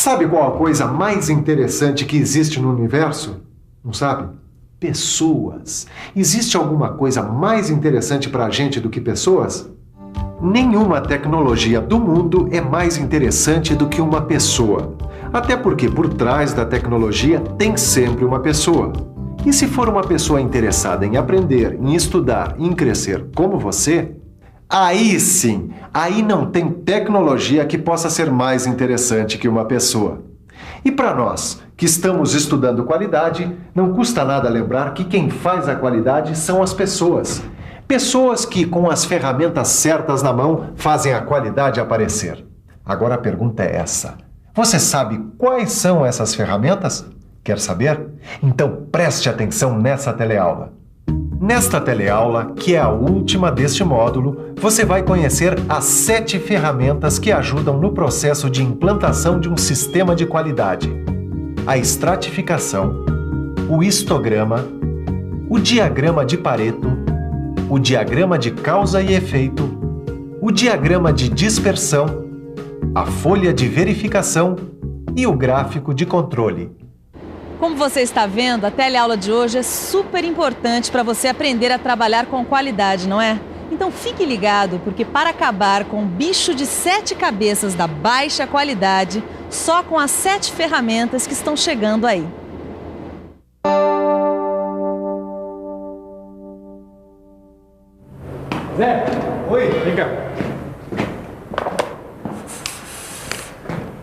Sabe qual a coisa mais interessante que existe no universo? Não sabe? Pessoas. Existe alguma coisa mais interessante para a gente do que pessoas? Nenhuma tecnologia do mundo é mais interessante do que uma pessoa. Até porque por trás da tecnologia tem sempre uma pessoa. E se for uma pessoa interessada em aprender, em estudar, em crescer como você, aí sim, aí não tem tecnologia que possa ser mais interessante que uma pessoa. E para nós, que estamos estudando qualidade, não custa nada lembrar que quem faz a qualidade são as pessoas. Pessoas que, com as ferramentas certas na mão, fazem a qualidade aparecer. Agora a pergunta é essa. Você sabe quais são essas ferramentas? Quer saber? Então preste atenção nessa teleaula. Nesta teleaula, que é a última deste módulo, você vai conhecer as 7 ferramentas que ajudam no processo de implantação de um sistema de qualidade. A estratificação, o histograma, o diagrama de Pareto, o diagrama de causa e efeito, o diagrama de dispersão, a folha de verificação e o gráfico de controle. Como você está vendo, a teleaula de hoje é super importante para você aprender a trabalhar com qualidade, não é? Então fique ligado, porque para acabar com o bicho de 7 cabeças da baixa qualidade, só com as 7 ferramentas que estão chegando aí. Zé, Oi. vem cá.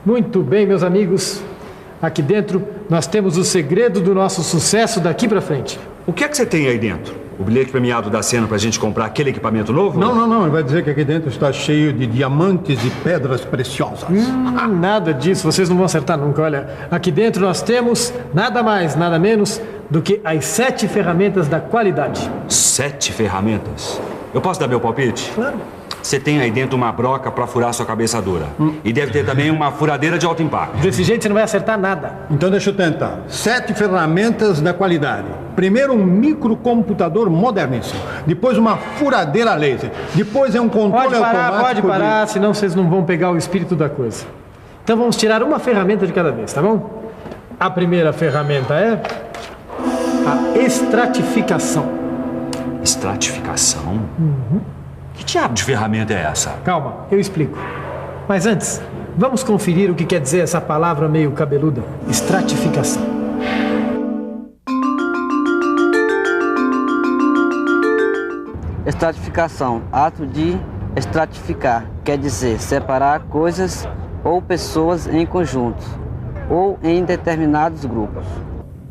Muito bem, meus amigos. Aqui dentro nós temos o segredo do nosso sucesso daqui pra frente. O que é que você tem aí dentro? O bilhete premiado da Sena pra gente comprar aquele equipamento novo? Não. Ele vai dizer que aqui dentro está cheio de diamantes e pedras preciosas. Nada disso, vocês não vão acertar nunca. Olha, aqui dentro nós temos nada mais, nada menos do que as 7 ferramentas da qualidade. 7 ferramentas? Eu posso dar meu palpite? Claro. Você tem aí dentro uma broca pra furar sua cabeça dura. E deve ter também uma furadeira de alto impacto. Desse jeito você não vai acertar nada. Então deixa eu tentar. 7 ferramentas da qualidade. Primeiro um microcomputador moderníssimo. Depois uma furadeira laser. Depois é um controle automático. Pode parar, senão vocês não vão pegar o espírito da coisa. Então vamos tirar uma ferramenta de cada vez, tá bom? A primeira ferramenta é a estratificação. Estratificação? Que diabo de ferramenta é essa? Calma, eu explico. Mas antes, vamos conferir o que quer dizer essa palavra meio cabeluda. Estratificação. Estratificação, ato de estratificar, quer dizer separar coisas ou pessoas em conjuntos ou em determinados grupos.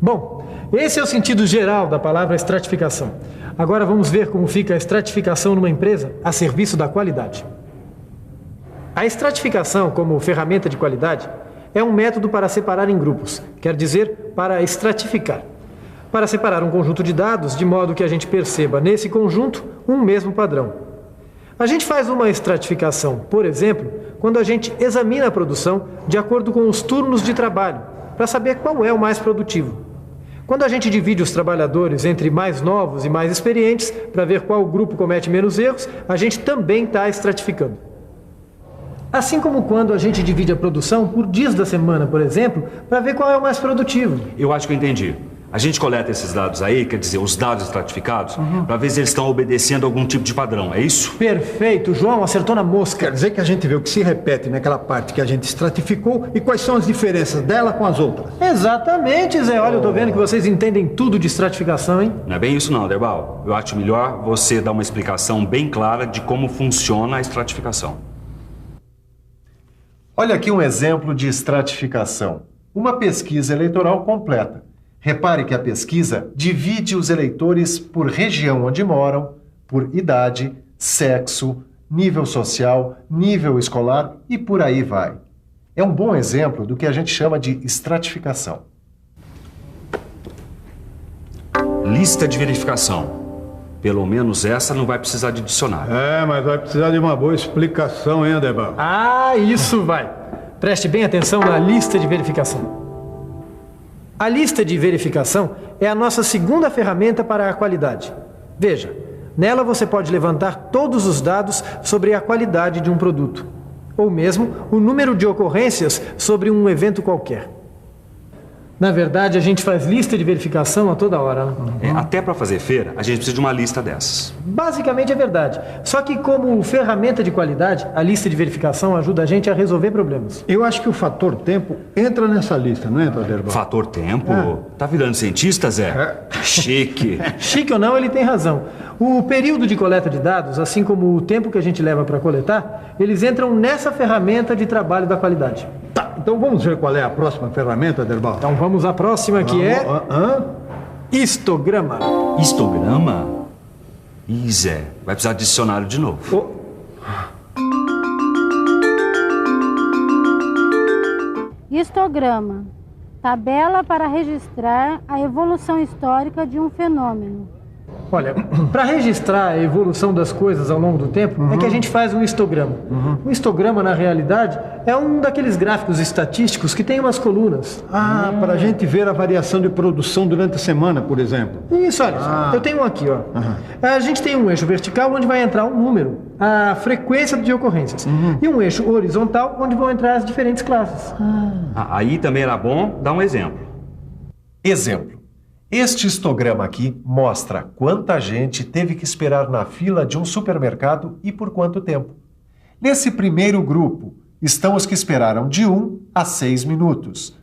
Bom, esse é o sentido geral da palavra estratificação. Agora vamos ver como fica a estratificação numa empresa a serviço da qualidade. A estratificação, como ferramenta de qualidade, é um método para separar em grupos, quer dizer, para estratificar. Para separar um conjunto de dados de modo que a gente perceba nesse conjunto um mesmo padrão. A gente faz uma estratificação, por exemplo, quando a gente examina a produção de acordo com os turnos de trabalho, para saber qual é o mais produtivo. Quando a gente divide os trabalhadores entre mais novos e mais experientes, para ver qual grupo comete menos erros, a gente também está estratificando. Assim como quando a gente divide a produção por dias da semana, por exemplo, para ver qual é o mais produtivo. Eu acho que eu entendi. A gente coleta esses dados aí, quer dizer, os dados estratificados, para ver se eles estão obedecendo algum tipo de padrão, é isso? Perfeito, João, acertou na mosca. Quer dizer que a gente vê o que se repete naquela parte que a gente estratificou e quais são as diferenças dela com as outras. Exatamente, Zé. Olha, eu tô vendo que vocês entendem tudo de estratificação, hein? Não é bem isso não, Derbal. Eu acho melhor você dar uma explicação bem clara de como funciona a estratificação. Olha aqui um exemplo de estratificação. Uma pesquisa eleitoral completa. Repare que a pesquisa divide os eleitores por região onde moram, por idade, sexo, nível social, nível escolar e por aí vai. É um bom exemplo do que a gente chama de estratificação. Lista de verificação. Pelo menos essa não vai precisar de dicionário. Mas vai precisar de uma boa explicação, hein, Aderbal? Ah, isso vai. Preste bem atenção na lista de verificação. A lista de verificação é a nossa segunda ferramenta para a qualidade. Veja, nela você pode levantar todos os dados sobre a qualidade de um produto. ou mesmo o número de ocorrências sobre um evento qualquer. Na verdade, a gente faz lista de verificação a toda hora, né? Até para fazer feira, a gente precisa de uma lista dessas. Basicamente é verdade. Só que como ferramenta de qualidade, a lista de verificação ajuda a gente a resolver problemas. Eu acho que o fator tempo entra nessa lista, não entra, Aderbal? Fator tempo? Tá virando cientista, Zé? Chique. Chique ou não, ele tem razão. O período de coleta de dados, assim como o tempo que a gente leva para coletar, eles entram nessa ferramenta de trabalho da qualidade. Tá, então vamos ver qual é a próxima ferramenta, Aderbal? Então vamos à próxima, que é histograma. Histograma? Ih, Zé, vai precisar de dicionário de novo. Histograma. Tabela para registrar a evolução histórica de um fenômeno. Olha, para registrar a evolução das coisas ao longo do tempo, é que a gente faz um histograma. Um histograma, na realidade, é um daqueles gráficos estatísticos que tem umas colunas. Para a gente ver a variação de produção durante a semana, por exemplo. Isso, olha, eu tenho um aqui, ó. A gente tem um eixo vertical onde vai entrar um número, a frequência de ocorrências. E um eixo horizontal onde vão entrar as diferentes classes. Aí também era bom dar um exemplo. Exemplo. Este histograma aqui mostra quanta gente teve que esperar na fila de um supermercado e por quanto tempo. Nesse primeiro grupo estão os que esperaram de 1 a 6 minutos.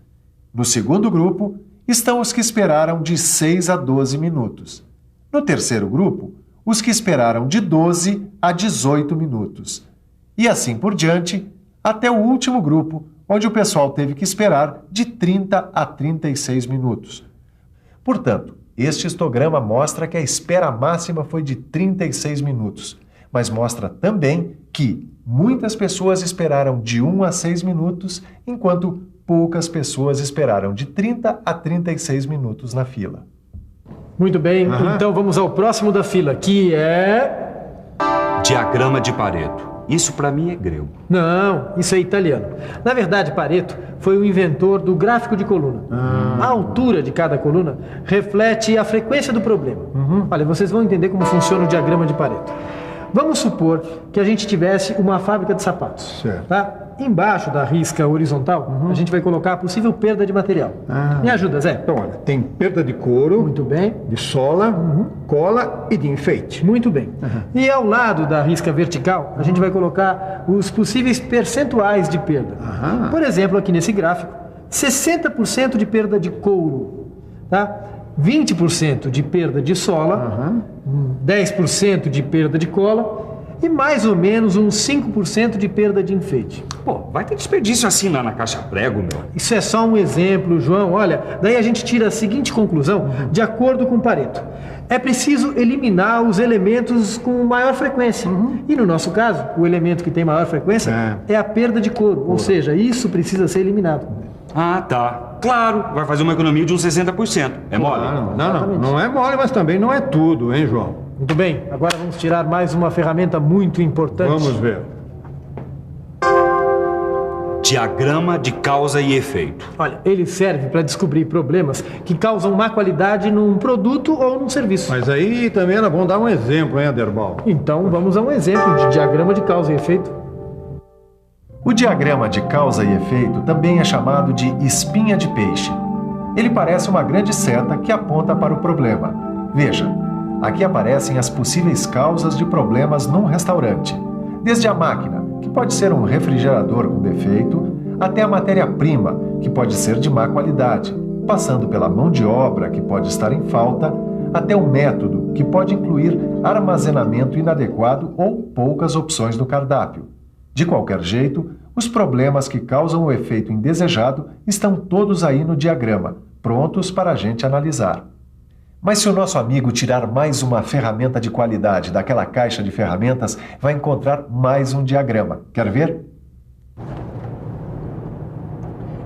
No segundo grupo estão os que esperaram de 6 a 12 minutos. No terceiro grupo, os que esperaram de 12 a 18 minutos. E assim por diante, até o último grupo, onde o pessoal teve que esperar de 30 a 36 minutos. Portanto, este histograma mostra que a espera máxima foi de 36 minutos, mas mostra também que muitas pessoas esperaram de 1 a 6 minutos, enquanto poucas pessoas esperaram de 30 a 36 minutos na fila. Muito bem, então vamos ao próximo da fila, que é... Diagrama de Pareto. Isso para mim é grego. Não, isso é italiano. Na verdade, Pareto foi o inventor do gráfico de coluna. A altura de cada coluna reflete a frequência do problema. Olha, vocês vão entender como funciona o diagrama de Pareto. Vamos supor que a gente tivesse uma fábrica de sapatos. Certo. Tá? Embaixo da risca horizontal, a gente vai colocar a possível perda de material. Me ajuda, Zé. Então, olha, tem perda de couro, Muito bem. de sola, cola e de enfeite. Muito bem. E ao lado da risca vertical, a gente vai colocar os possíveis percentuais de perda. Por exemplo, aqui nesse gráfico, 60% de perda de couro, tá? 20% de perda de sola, 10% de perda de cola e mais ou menos uns 5% de perda de enfeite. Pô, vai ter desperdício assim lá na caixa prego, meu. Isso é só um exemplo, João. Olha, daí a gente tira a seguinte conclusão, de acordo com Pareto. É preciso eliminar os elementos com maior frequência. E no nosso caso, o elemento que tem maior frequência é a perda de couro. Ou seja, isso precisa ser eliminado. Ah, tá. Claro, vai fazer uma economia de uns 60%. É mole? Não é mole, mas também não é tudo, hein, João? Muito bem, agora vamos tirar mais uma ferramenta muito importante. Vamos ver. Diagrama de causa e efeito. Olha, ele serve para descobrir problemas que causam má qualidade num produto ou num serviço. Mas aí também era bom dar um exemplo, hein, Aderbal? Então vamos a um exemplo de diagrama de causa e efeito. O diagrama de causa e efeito também é chamado de espinha de peixe. Ele parece uma grande seta que aponta para o problema. Veja, aqui aparecem as possíveis causas de problemas num restaurante. Desde a máquina, que pode ser um refrigerador com defeito, até a matéria-prima, que pode ser de má qualidade, passando pela mão de obra, que pode estar em falta, até o método, que pode incluir armazenamento inadequado ou poucas opções no cardápio. De qualquer jeito, os problemas que causam o efeito indesejado estão todos aí no diagrama, prontos para a gente analisar. Mas se o nosso amigo tirar mais uma ferramenta de qualidade daquela caixa de ferramentas, vai encontrar mais um diagrama. Quer ver?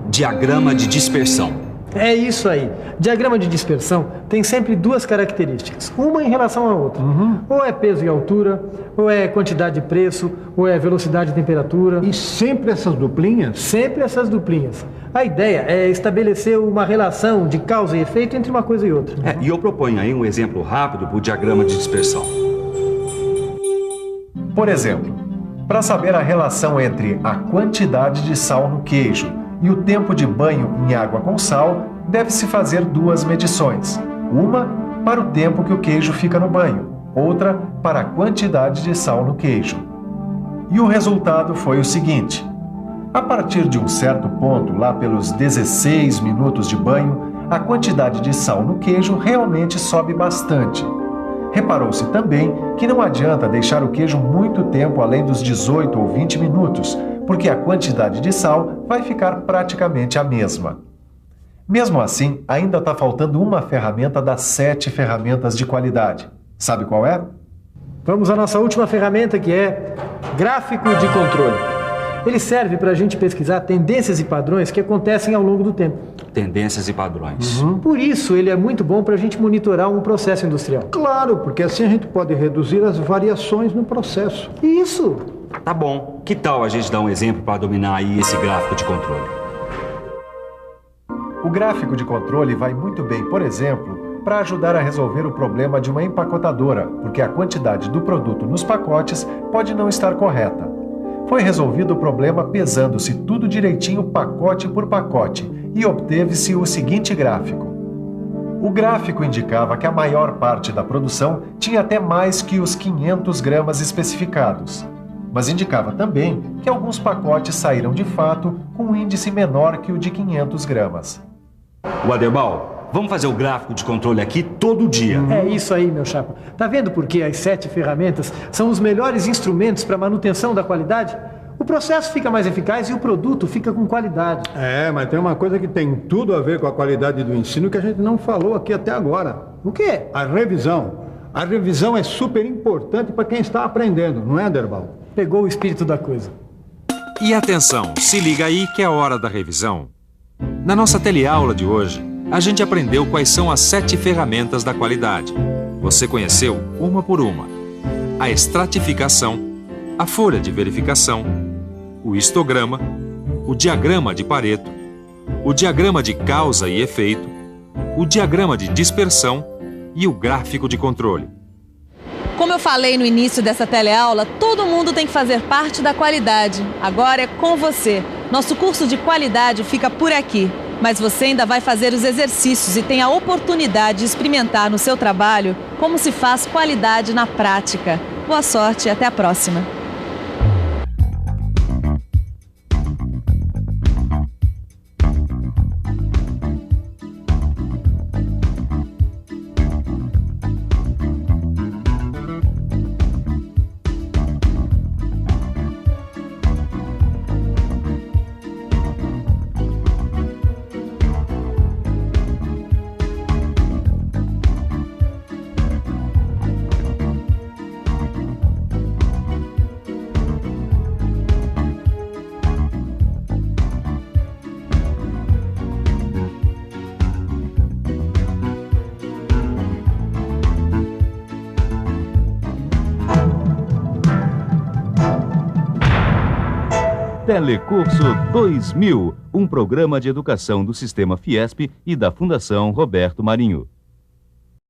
Diagrama de dispersão. É isso aí. Diagrama de dispersão tem sempre duas características, uma em relação à outra. Ou é peso e altura, ou é quantidade e preço, ou é velocidade e temperatura. E sempre essas duplinhas? Sempre essas duplinhas. A ideia é estabelecer uma relação de causa e efeito entre uma coisa e outra. E eu proponho aí um exemplo rápido para o diagrama de dispersão. Por exemplo, Para saber a relação entre a quantidade de sal no queijo e o tempo de banho em água com sal, deve-se fazer duas medições. Uma para o tempo que o queijo fica no banho, outra para a quantidade de sal no queijo. E o resultado foi o seguinte: a partir de um certo ponto, lá pelos 16 minutos de banho, a quantidade de sal no queijo realmente sobe bastante. Reparou-se também que não adianta deixar o queijo muito tempo além dos 18 ou 20 minutos, porque a quantidade de sal vai ficar praticamente a mesma. Mesmo assim, ainda está faltando uma ferramenta das 7 ferramentas de qualidade. Sabe qual é? Vamos à nossa última ferramenta, que é gráfico de controle. Ele serve para a gente pesquisar tendências e padrões que acontecem ao longo do tempo. Tendências e padrões. Por isso, ele é muito bom para a gente monitorar um processo industrial. Claro, porque assim a gente pode reduzir as variações no processo. Isso! Tá bom. Que tal a gente dar um exemplo para dominar aí esse gráfico de controle? O gráfico de controle vai muito bem, por exemplo, para ajudar a resolver o problema de uma empacotadora, porque a quantidade do produto nos pacotes pode não estar correta. Foi resolvido o problema pesando-se tudo direitinho pacote por pacote e obteve-se o seguinte gráfico. O gráfico indicava que a maior parte da produção tinha até mais que os 500 gramas especificados, mas indicava também que alguns pacotes saíram de fato com um índice menor que o de 500 gramas. O Aderbal, vamos fazer o gráfico de controle aqui todo dia. É isso aí, meu chapa. Tá vendo por que as 7 ferramentas são os melhores instrumentos para manutenção da qualidade? O processo fica mais eficaz e o produto fica com qualidade. É, mas tem uma coisa que tem tudo a ver com a qualidade do ensino que a gente não falou aqui até agora. O quê? A revisão. A revisão é super importante para quem está aprendendo, não é, Aderbal? Pegou o espírito da coisa. E atenção, se liga aí que é hora da revisão. Na nossa teleaula de hoje, a gente aprendeu quais são as 7 ferramentas da qualidade. Você conheceu uma por uma: a estratificação, a folha de verificação, o histograma, o diagrama de Pareto, o diagrama de causa e efeito, o diagrama de dispersão e o gráfico de controle. Como eu falei no início dessa teleaula, todo mundo tem que fazer parte da qualidade. Agora é com você. Nosso curso de qualidade fica por aqui, mas você ainda vai fazer os exercícios e tem a oportunidade de experimentar no seu trabalho como se faz qualidade na prática. Boa sorte e até a próxima. Telecurso 2000, um programa de educação do Sistema Fiesp e da Fundação Roberto Marinho.